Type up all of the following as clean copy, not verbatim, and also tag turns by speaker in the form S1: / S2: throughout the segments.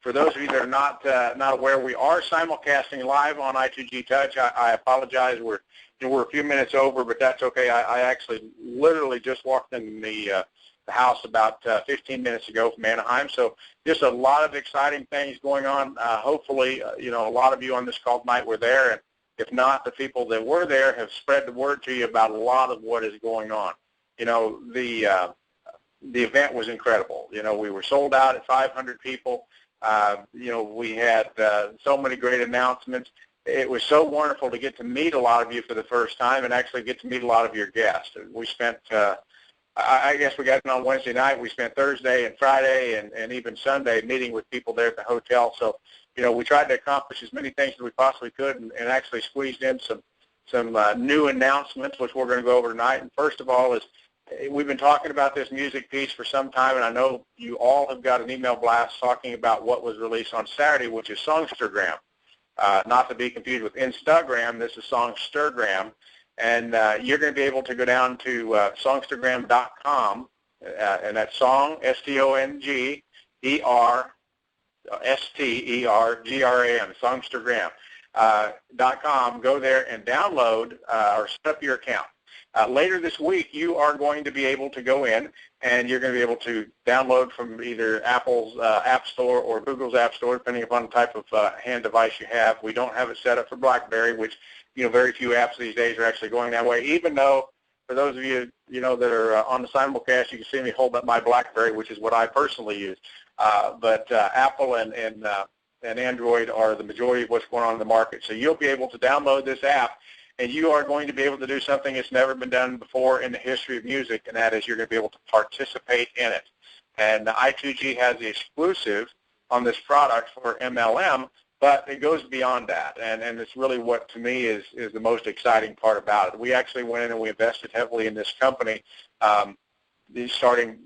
S1: For those of you that are not aware, we are simulcasting live on i2G Touch. I apologize. We're a few minutes over, but that's okay. I actually literally just walked in the house about 15 minutes ago from Anaheim. So just a lot of exciting things going on. Hopefully, a lot of you on this call tonight were there, and if not, the people that were there have spread the word to you about a lot of what is going on. The event was incredible. We were sold out at 500 people. We had so many great announcements. It was so wonderful to get to meet a lot of you for the first time and actually get to meet a lot of your guests. We spent, I guess we got in on Wednesday night. We spent Thursday and Friday and even Sunday meeting with people there at the hotel. So, we tried to accomplish as many things as we possibly could and actually squeezed in some new announcements, which we're going to go over tonight. And first of all is, we've been talking about this music piece for some time, and I know you all have got an email blast talking about what was released on Saturday, which is Songstergram. Not to be confused with Instagram, this is Songstergram. And you're going to be able to go down to Songstergram.com, and that's Song, Songstergram, Songstergram.com. Go there and download or set up your account. Later this week, you are going to be able to go in, and you're going to be able to download from either Apple's App Store or Google's App Store, depending upon the type of hand device you have. We don't have it set up for BlackBerry, which, very few apps these days are actually going that way, even though, for those of you, that are on the simulcast, you can see me hold up my BlackBerry, which is what I personally use. But Apple and Android are the majority of what's going on in the market. So you'll be able to download this app, and you are going to be able to do something that's never been done before in the history of music, and that is you're going to be able to participate in it. And i2G has the exclusive on this product for MLM, but it goes beyond that, and it's really what, to me, is the most exciting part about it. We actually went in and we invested heavily in this company, starting,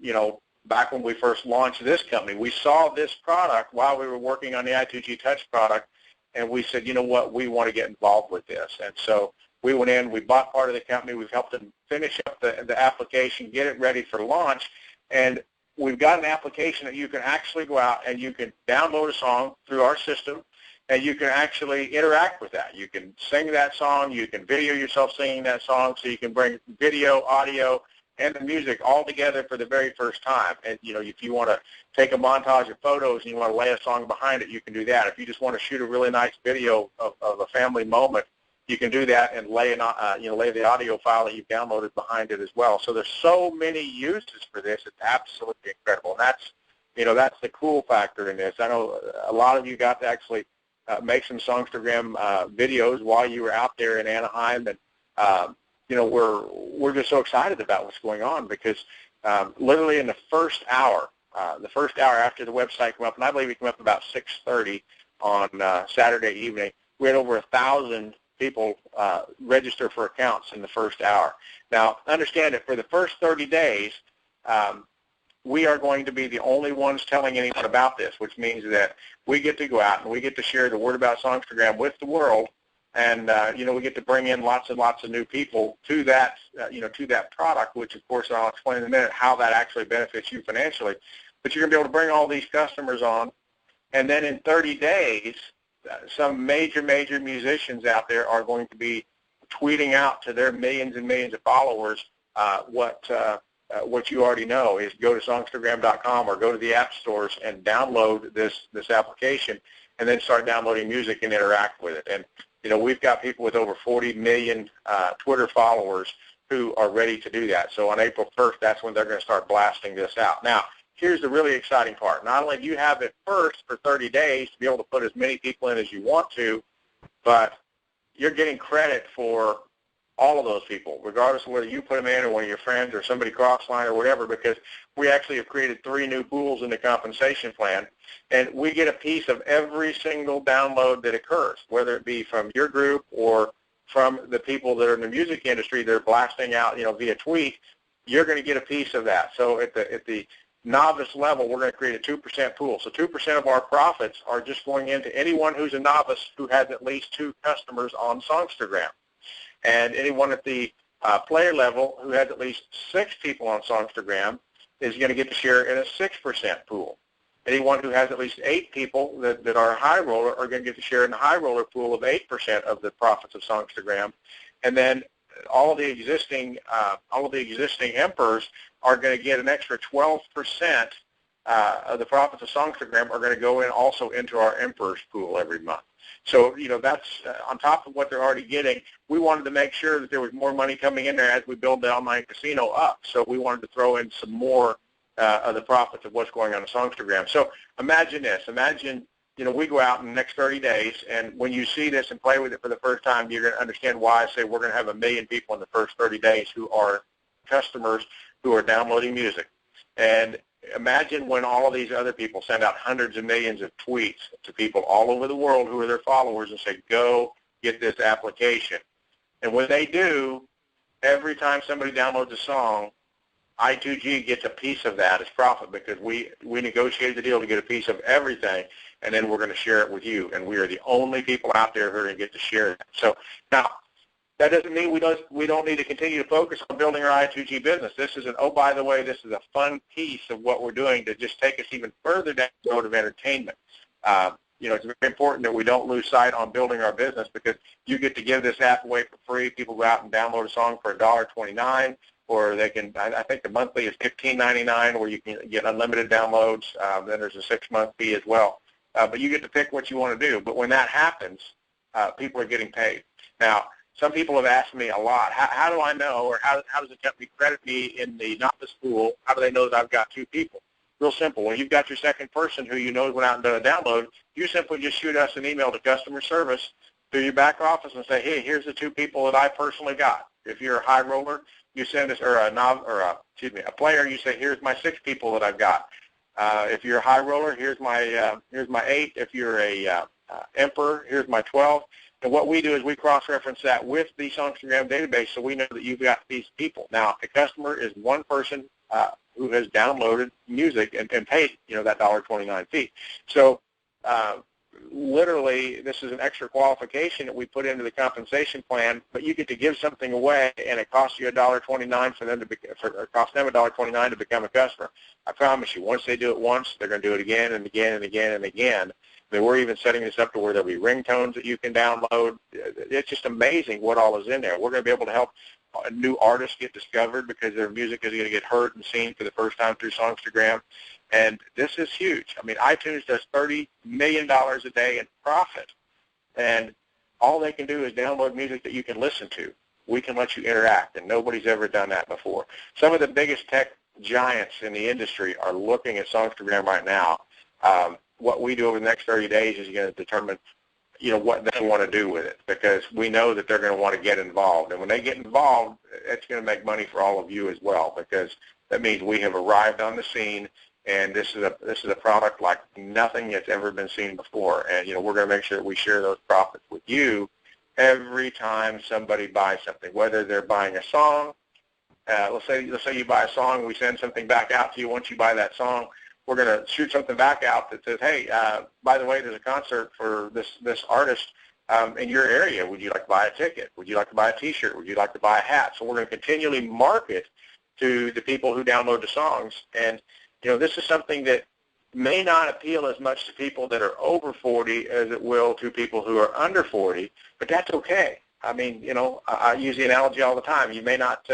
S1: back when we first launched this company. We saw this product while we were working on the i2G Touch product, and we said, you know what, we want to get involved with this. And so we went in, we bought part of the company, we've helped them finish up the application, get it ready for launch, and we've got an application that you can actually go out and you can download a song through our system, and you can actually interact with that. You can sing that song, you can video yourself singing that song, so you can bring video, audio, and the music all together for the very first time. And, if you want to take a montage of photos and you want to lay a song behind it, you can do that. If you just want to shoot a really nice video of a family moment, you can do that and lay the audio file that you've downloaded behind it as well. So there's so many uses for this. It's absolutely incredible. And that's the cool factor in this. I know a lot of you got to actually make some Songstergram videos while you were out there in Anaheim, and we're just so excited about what's going on because literally in the first hour after the website came up, and I believe it came up about 6:30 on Saturday evening, we had over 1,000 people register for accounts in the first hour. Now, understand that for the first 30 days, we are going to be the only ones telling anyone about this, which means that we get to go out and we get to share the word about Songstergram with the world. And we get to bring in lots and lots of new people to that, to that product, which of course I'll explain in a minute how that actually benefits you financially. But you're going to be able to bring all these customers on, and then in 30 days, some major musicians out there are going to be tweeting out to their millions and millions of followers what you already know is go to Songstergram.com or go to the app stores and download this application, and then start downloading music and interact with it. And we've got people with over 40 million Twitter followers who are ready to do that. So on April 1st, that's when they're going to start blasting this out. Now, here's the really exciting part. Not only do you have it first for 30 days to be able to put as many people in as you want to, but you're getting credit for all of those people, regardless of whether you put them in or one of your friends or somebody cross-line or whatever, because we actually have created 3 new pools in the compensation plan, and we get a piece of every single download that occurs, whether it be from your group or from the people that are in the music industry that are blasting out, via tweet. You're going to get a piece of that. So at the novice level, we're going to create a 2% pool. So 2% of our profits are just going into anyone who's a novice who has at least 2 customers on Songstergram. And anyone at the player level who has at least 6 people on Songstergram is going to get to share in a 6% pool. anyone who has at least 8 people that are high roller are going to get to share in the high roller pool of 8% of the profits of Songstergram. And then all of the existing Emperors are going to get an extra 12% of the profits of Songstergram are going to go in also into our Emperors pool every month. So, that's on top of what they're already getting. We wanted to make sure that there was more money coming in there as we build the online casino up. So we wanted to throw in some more of the profits of what's going on in Songstergram. So imagine this. Imagine, we go out in the next 30 days, and when you see this and play with it for the first time, you're going to understand why I say we're going to have 1 million people in the first 30 days who are customers who are downloading music. And imagine when all of these other people send out hundreds of millions of tweets to people all over the world who are their followers and say, go get this application. And when they do, every time somebody downloads a song, i2G gets a piece of that as profit because we negotiated the deal to get a piece of everything, and then we're going to share it with you. And we are the only people out there who are going to get to share that. So now, that doesn't mean we don't need to continue to focus on building our i2G business. This is oh, by the way, this is a fun piece of what we're doing to just take us even further down the road of entertainment. It's very important that we don't lose sight on building our business because you get to give this app away for free. People go out and download a song for $1.29, or they can, I think the monthly is $15.99, where you can get unlimited downloads. Then there's a 6-month fee as well. But you get to pick what you want to do. But when that happens, people are getting paid. Now, some people have asked me a lot, how do I know, or how does the company credit me in the novice pool? How do they know that I've got 2 people? Real simple. When you've got your second person who you know went out and done a download, you simply just shoot us an email to customer service through your back office and say, hey, here's the 2 people that I personally got. If you're a high roller, you send us, or a player, you say, here's my 6 people that I've got. If you're a high roller, here's my 8. If you're a Emperor, here's my 12. And what we do is we cross-reference that with the Songstergram database so we know that you've got these people. Now, a customer is one person who has downloaded music and paid, that $1.29 fee. So literally, this is an extra qualification that we put into the compensation plan, but you get to give something away, and it costs you $1.29 for them it costs them $1.29 to become a customer. I promise you, once they do it once, they're going to do it again and again and again and again. I mean, we're even setting this up to where there'll be ringtones that you can download. It's just amazing what all is in there. We're going to be able to help new artists get discovered because their music is going to get heard and seen for the first time through Songstergram. And this is huge. I mean, iTunes does $30 million a day in profit, and all they can do is download music that you can listen to. We can let you interact, and nobody's ever done that before. Some of the biggest tech giants in the industry are looking at Songstergram right now. What we do over the next 30 days is going to determine, what they want to do with it, because we know that they're going to want to get involved. And when they get involved, it's going to make money for all of you as well, because that means we have arrived on the scene, and this is a product like nothing that's ever been seen before. And, we're going to make sure that we share those profits with you every time somebody buys something, whether they're buying a song. Let's say you buy a song, we send something back out to you once you buy that song. We're going to shoot something back out that says, hey, by the way, there's a concert for this artist in your area. Would you like to buy a ticket? Would you like to buy a T-shirt? Would you like to buy a hat? So we're going to continually market to the people who download the songs. And, this is something that may not appeal as much to people that are over 40 as it will to people who are under 40, but that's okay. I mean, I use the analogy all the time. You may not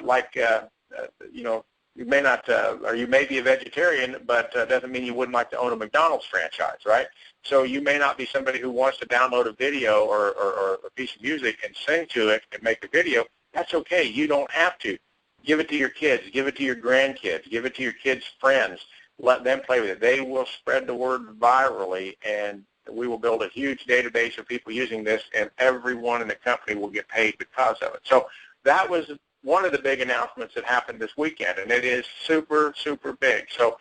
S1: like, you may not, or you may be a vegetarian, but doesn't mean you wouldn't like to own a McDonald's franchise, right? So you may not be somebody who wants to download a video or a piece of music and sing to it and make a video. That's okay. You don't have to. Give it to your kids. Give it to your grandkids. Give it to your kids' friends. Let them play with it. They will spread the word virally, and we will build a huge database of people using this, and everyone in the company will get paid because of it. So that was one of the big announcements that happened this weekend, and it is super, super big. So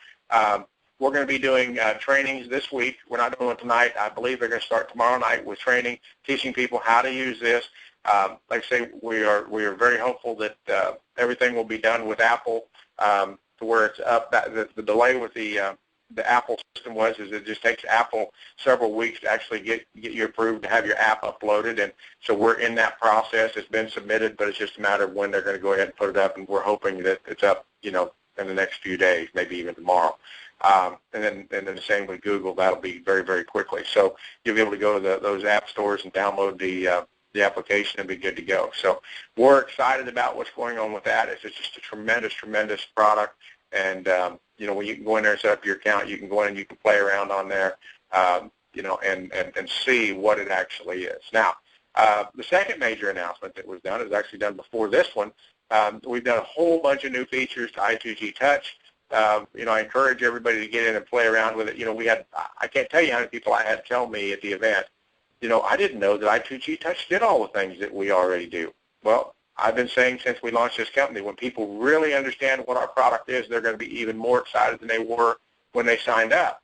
S1: we're going to be doing trainings this week. We're not doing it tonight. I believe they're going to start tomorrow night with training, teaching people how to use this. Like I say, we are very hopeful that everything will be done with Apple to where it's up. The delay with the Apple system is it just takes Apple several weeks to actually get you approved to have your app uploaded, and so we're in that process. It's been submitted, but it's just a matter of when they're going to go ahead and put it up, and we're hoping that it's up, in the next few days, maybe even tomorrow. And then the same with Google. That'll be very, very quickly. So you'll be able to go to those app stores and download the application and be good to go. So we're excited about what's going on with that. It's just a tremendous, tremendous product. And, when you can go in there and set up your account, you can go in and you can play around on there, and see what it actually is. Now, the second major announcement that was done is actually done before this one. We've done a whole bunch of new features to i2G Touch. I encourage everybody to get in and play around with it. I can't tell you how many people I had tell me at the event, I didn't know that i2G Touch did all the things that we already do. Well, I've been saying since we launched this company, when people really understand what our product is, they're going to be even more excited than they were when they signed up.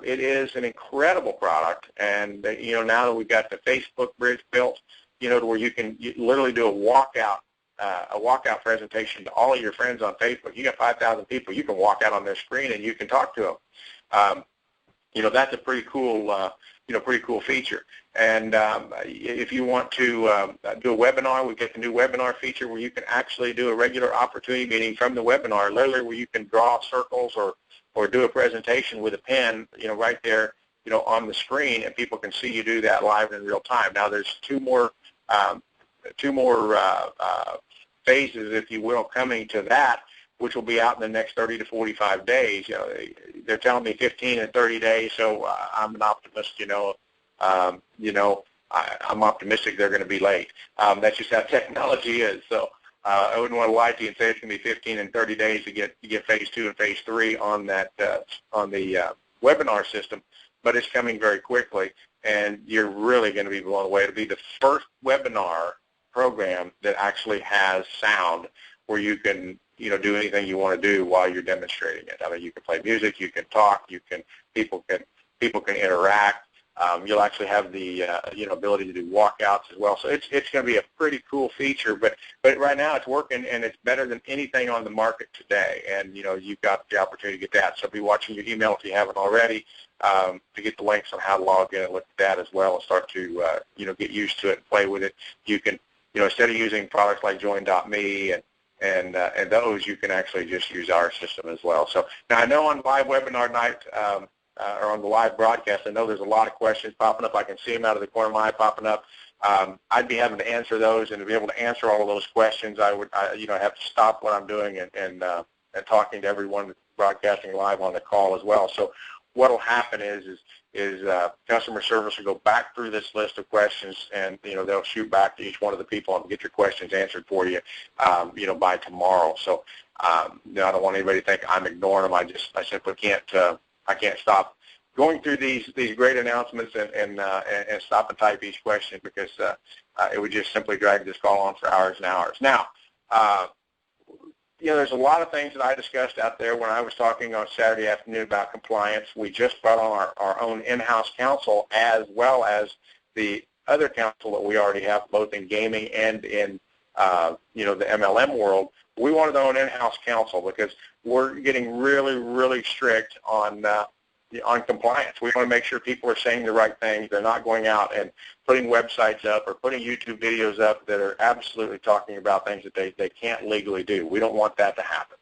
S1: It is an incredible product, and now that we've got the Facebook bridge built, to where you can literally do a walkout presentation to all of your friends on Facebook. You got 5,000 people, you can walk out on their screen and you can talk to them. That's a pretty cool, pretty cool feature. And if you want to do a webinar, we've got the new webinar feature where you can actually do a regular opportunity meeting from the webinar, literally where you can draw circles or do a presentation with a pen, right there, on the screen, and people can see you do that live in real time. Now, there's two more phases, if you will, coming to that, which will be out in the next 30 to 45 days. They're telling me 15 and 30 days, so I'm an optimist. I'm optimistic they're going to be late. That's just how technology is. So I wouldn't want to lie to you and say it's going to be 15 and 30 days to get phase 2 and phase 3 on that on the webinar system, but it's coming very quickly, and you're really going to be blown away. It'll be the first webinar program that actually has sound where you can do anything you want to do while you're demonstrating it. I mean, you can play music, you can talk, people can interact. You'll actually have the ability to do walkouts as well. So it's going to be a pretty cool feature. But right now it's working, and it's better than anything on the market today. And you've got the opportunity to get that. So be watching your email if you haven't already to get the links on how to log in and look at that as well, and start to get used to it and play with it. You can instead of using products like Join.me and those, you can actually just use our system as well. So now I know on live webinar night. Or on the live broadcast, I know there's a lot of questions popping up. I can see them out of the corner of my eye popping up. I'd be having to answer those, and to be able to answer all of those questions, I have to stop what I'm doing and talking to everyone broadcasting live on the call as well. So what will happen is customer service will go back through this list of questions, and they'll shoot back to each one of the people and get your questions answered for you, by tomorrow. So I don't want anybody to think I'm ignoring them. I simply can't. I can't stop going through these great announcements and stop and type each question, because it would just simply drag this call on for hours and hours. Now, there's a lot of things that I discussed out there when I was talking on Saturday afternoon about compliance. We just brought on our own in-house counsel, as well as the other counsel that we already have, both in gaming and in the MLM world. We wanted our own in-house counsel because we're getting really, really strict on compliance. We want to make sure people are saying the right things. They're not going out and putting websites up or putting YouTube videos up that are absolutely talking about things that they can't legally do. We don't want that to happen.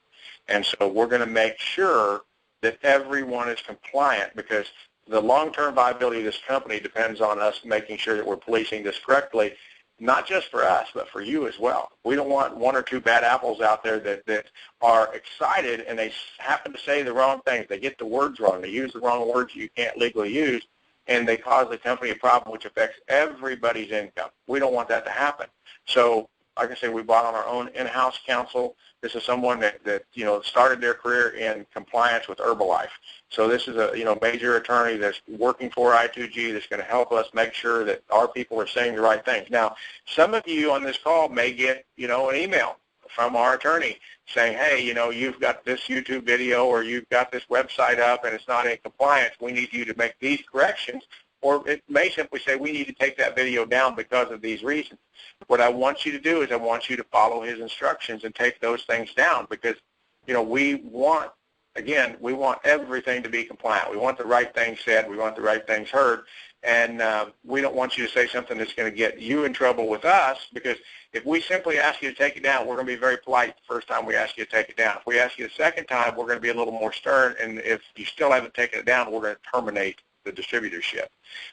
S1: And so we're going to make sure that everyone is compliant, because the long-term viability of this company depends on us making sure that we're policing this correctly, not just for us, but for you as well. We don't want one or two bad apples out there that are excited and they happen to say the wrong things. They get the words wrong. They use the wrong words you can't legally use, and they cause the company a problem which affects everybody's income. We don't want that to happen. So, like I said, we brought on our own in-house counsel. This is someone that started their career in compliance with Herbalife. So this is a major attorney that's working for i2G that's going to help us make sure that our people are saying the right things. Now, some of you on this call may get an email from our attorney saying, hey, you've got this YouTube video or you've got this website up and it's not in compliance. We need you to make these corrections. Or it may simply say, we need to take that video down because of these reasons. What I want you to do is I want you to follow his instructions and take those things down, because, we want again, we want everything to be compliant. We want the right things said. We want the right things heard. And we don't want you to say something that's going to get you in trouble with us, because if we simply ask you to take it down, we're going to be very polite the first time we ask you to take it down. If we ask you the second time, we're going to be a little more stern, and if you still haven't taken it down, we're going to terminate the distributorship.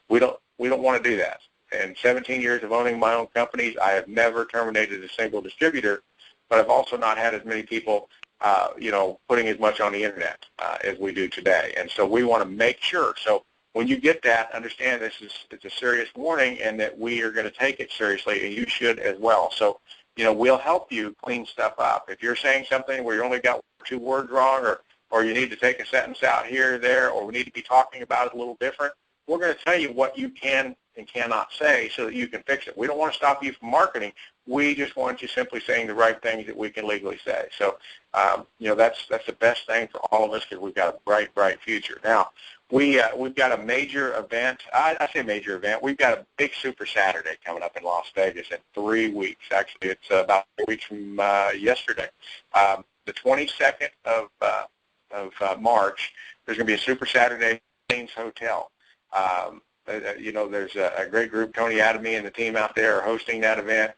S1: We don't want to do that. In 17 years of owning my own companies, I have never terminated a single distributor, but I've also not had as many people putting as much on the internet as we do today. And so we want to make sure. So when you get that, understand it's a serious warning, and that we are going to take it seriously, and you should as well. So, we'll help you clean stuff up. If you're saying something where you only got 2 words wrong, or you need to take a sentence out here or there, or we need to be talking about it a little different, we're going to tell you what you can and cannot say so that you can fix it. We don't want to stop you from marketing. We just want you simply saying the right things that we can legally say. So, that's the best thing for all of us, because we've got a bright, bright future. Now, we've got a major event. I say major event. We've got a big Super Saturday coming up in Las Vegas in 3 weeks. Actually, it's about 3 weeks from yesterday. The 22nd of March, there's going to be a Super Saturday at Queens Hotel. There's a great group. Tony Adamy and the team out there are hosting that event.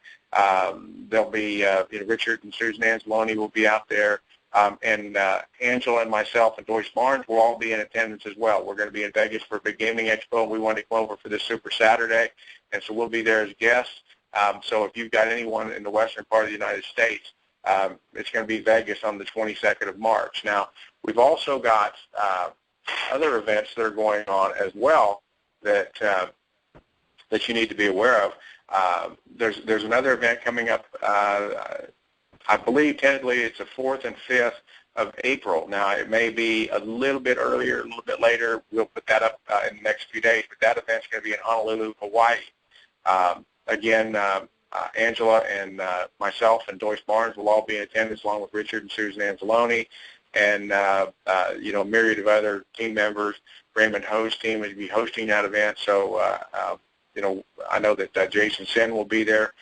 S1: There'll be Richard and Susan Anzalone will be out there, and Angela and myself and Joyce Barnes will all be in attendance as well. We're going to be in Vegas for a big gaming expo, and we want to come over for this Super Saturday, and so we'll be there as guests. So if you've got anyone in the western part of the United States, it's going to be Vegas on the 22nd of March. Now, we've also got other events that are going on as well that you need to be aware of. There's another event coming up. I believe tentatively it's the 4th and 5th of April. Now, it may be a little bit earlier, a little bit later. We'll put that up in the next few days, but that event's going to be in Honolulu, Hawaii. Again, Angela and myself and Joyce Barnes will all be in attendance, along with Richard and Susan Anzalone, and a myriad of other team members. Raymond Ho's team will be hosting that event. So, I know that Jason Sin will be there,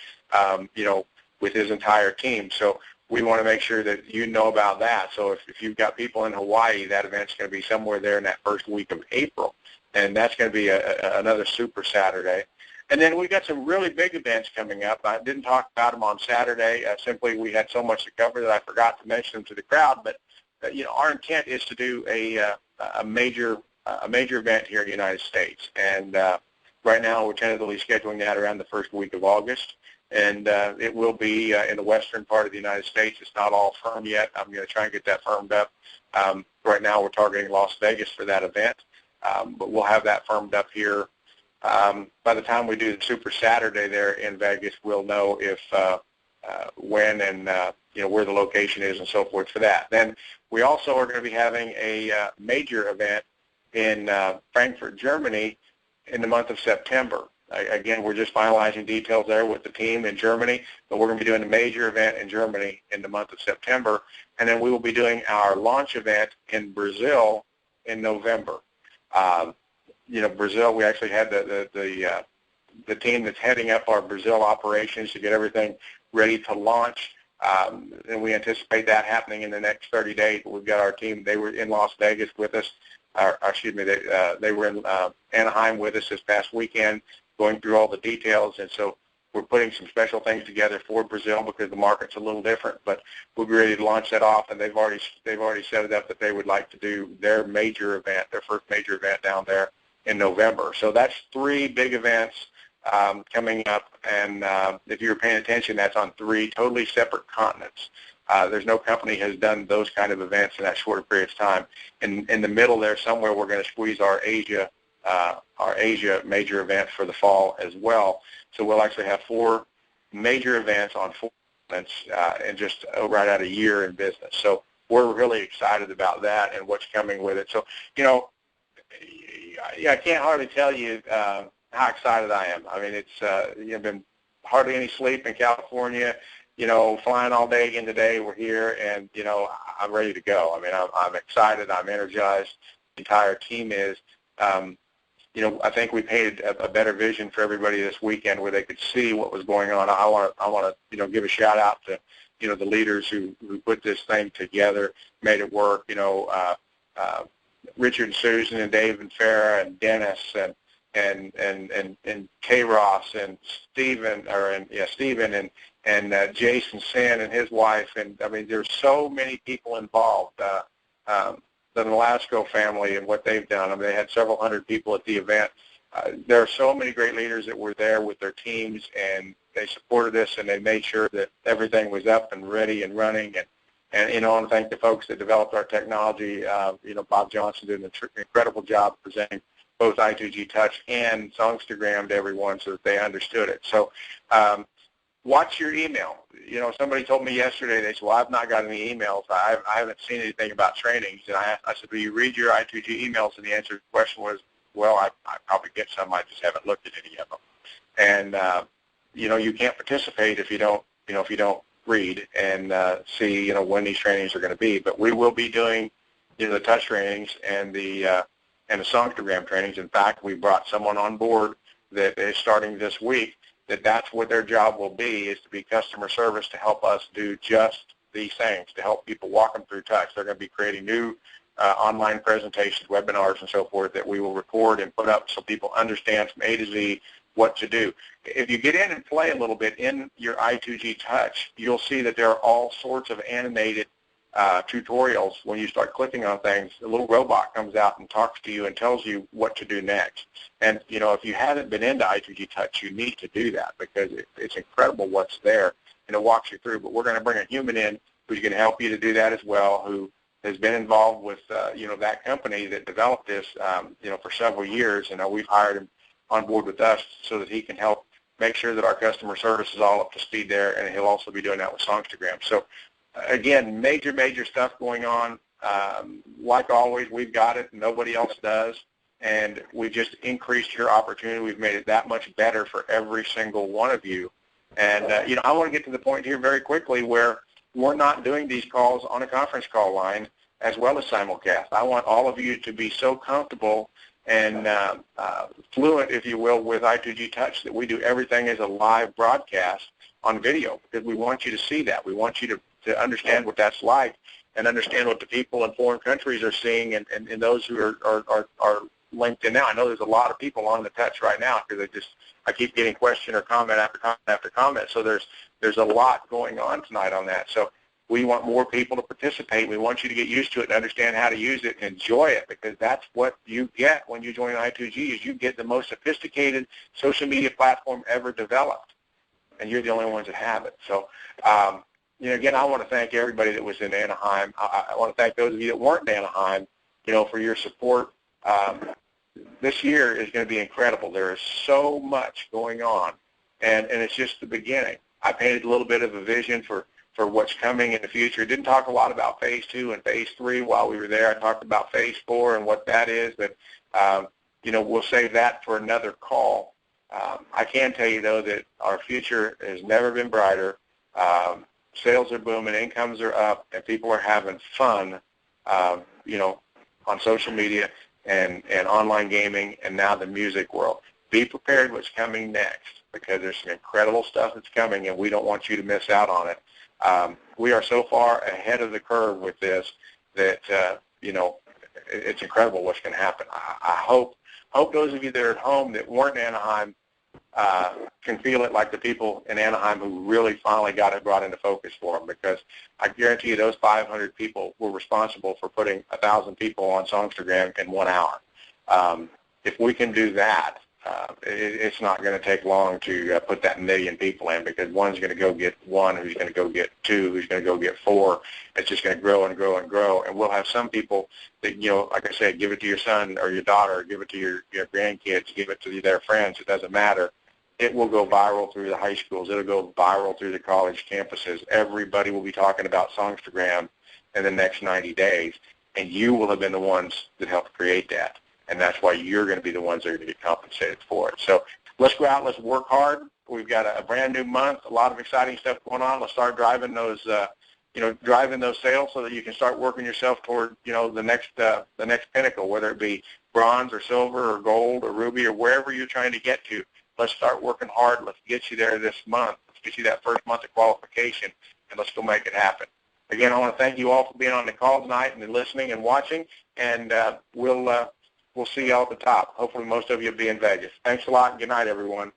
S1: with his entire team. So we want to make sure that you know about that. So if you've got people in Hawaii, that event's going to be somewhere there in that first week of April, and that's going to be another Super Saturday. And then we've got some really big events coming up. I didn't talk about them on Saturday. Simply, we had so much to cover that I forgot to mention them to the crowd. But our intent is to do a major event here in the United States, and right now we're tentatively scheduling that around the first week of August, and it will be in the western part of the United States. It's not all firm yet. I'm going to try and get that firmed up. Right now we're targeting Las Vegas for that event, but we'll have that firmed up here. By the time we do the Super Saturday there in Vegas, we'll know if when and where the location is and so forth for that. Then we also are going to be having a major event in Frankfurt, Germany in the month of September. Again, we're just finalizing details there with the team in Germany, but we're going to be doing a major event in Germany in the month of September, and then we will be doing our launch event in Brazil in November. Brazil, we actually had the team that's heading up our Brazil operations to get everything ready to launch, and we anticipate that happening in the next 30 days. But we've got our team. They were in Las Vegas with us. They were in Anaheim with us this past weekend, going through all the details, and so we're putting some special things together for Brazil because the market's a little different. But we'll be ready to launch that off, and they've already set it up that they would like to do their major event, their first major event down there in November. So that's 3 big events coming up, and if you're paying attention, that's on 3 totally separate continents. There's no company has done those kind of events in that shorter period of time. In the middle there somewhere, we're going to squeeze our Asia major event for the fall as well. So we'll actually have 4 major events on 4 continents in just right out a year in business. So we're really excited about that and what's coming with it. So, I can't hardly tell you how excited I am. I mean, it's been hardly any sleep in California. Flying all day again today. We're here, and I'm ready to go. I mean, I'm excited. I'm energized. The entire team is. I think we painted a better vision for everybody this weekend where they could see what was going on. I want to give a shout out to the leaders who put this thing together, made it work. Richard and Susan and Dave and Farah and Dennis and K. Ross and Stephen and Jason Sin and his wife, and I mean there's so many people involved. The Nolasco family and what they've done. I mean, they had several hundred people at the event. There are so many great leaders that were there with their teams, and they supported this, and they made sure that everything was up and ready and running. And I want to thank the folks that developed our technology. Bob Johnson did an incredible job presenting both i2G Touch and Songstergram to everyone so that they understood it. So watch your email. Somebody told me yesterday, they said, well, I've not got any emails. I haven't seen anything about trainings. And I said, well, you read your i2G emails? And the answer to the question was, well, I probably get some. I just haven't looked at any of them. And, you can't participate if you don't read and see, when these trainings are going to be. But we will be doing, the touch trainings and the Songstergram trainings. In fact, we brought someone on board that is starting this week that's what their job will be, is to be customer service to help us do just these things, to help people walk them through touch. They're going to be creating new online presentations, webinars, and so forth that we will record and put up so people understand from A to Z what to do. If you get in and play a little bit in your i2G Touch, you'll see that there are all sorts of animated tutorials. When you start clicking on things, a little robot comes out and talks to you and tells you what to do next. And, if you haven't been into i2G Touch, you need to do that because it's incredible what's there, and it walks you through. But we're going to bring a human in who's going to help you to do that as well, who has been involved with, that company that developed this, for several years. And we've hired him on board with us so that he can help make sure that our customer service is all up to speed there, and he'll also be doing that with Songstergram. So, again, major stuff going on. Like always, we've got it. Nobody else does. And we've just increased your opportunity. We've made it that much better for every single one of you. And, I want to get to the point here very quickly where we're not doing these calls on a conference call line as well as simulcast. I want all of you to be so comfortable and fluent, if you will, with i2G Touch that we do everything as a live broadcast on video because we want you to see that. We want you to understand what that's like and understand what the people in foreign countries are seeing and those who are linked in now. I know there's a lot of people on the Touch right now because I keep getting question or comment after comment after comment. So there's a lot going on tonight on that. So we want more people to participate. We want you to get used to it and understand how to use it and enjoy it because that's what you get when you join i2G is you get the most sophisticated social media platform ever developed, and you're the only ones that have it. So, again, I want to thank everybody that was in Anaheim. I want to thank those of you that weren't in Anaheim, for your support. This year is going to be incredible. There is so much going on, and it's just the beginning. I painted a little bit of a vision for what's coming in the future. Didn't talk a lot about Phase 2 and Phase 3 while we were there. I talked about Phase 4 and what that is, but, we'll save that for another call. I can tell you, though, that our future has never been brighter. Sales are booming, incomes are up, and people are having fun, on social media and online gaming and now the music world. Be prepared what's coming next because there's some incredible stuff that's coming, and we don't want you to miss out on it. We are so far ahead of the curve with this that, it's incredible what's going to happen. I hope those of you that are at home that weren't in Anaheim can feel it like the people in Anaheim who really finally got it brought into focus for them because I guarantee you those 500 people were responsible for putting 1,000 people on Songstergram in 1 hour. If we can do that, it's not going to take long to put that 1 million people in because one's going to go get 1, who's going to go get 2, who's going to go get 4. It's just going to grow and grow and grow. And we'll have some people that, like I said, give it to your son or your daughter, give it to your grandkids, give it to their friends. It doesn't matter. It will go viral through the high schools. It'll go viral through the college campuses. Everybody will be talking about Songstergram in the next 90 days, and you will have been the ones that helped create that. And that's why you're going to be the ones that are going to get compensated for it. So let's go out. Let's work hard. We've got a brand new month, a lot of exciting stuff going on. Let's start driving those, driving those sales so that you can start working yourself toward, the next pinnacle, whether it be bronze or silver or gold or ruby or wherever you're trying to get to. Let's start working hard. Let's get you there this month. Let's get you that first month of qualification, and let's go make it happen. Again, I want to thank you all for being on the call tonight and listening and watching, and we'll see you all at the top. Hopefully most of you will be in Vegas. Thanks a lot, and good night, everyone.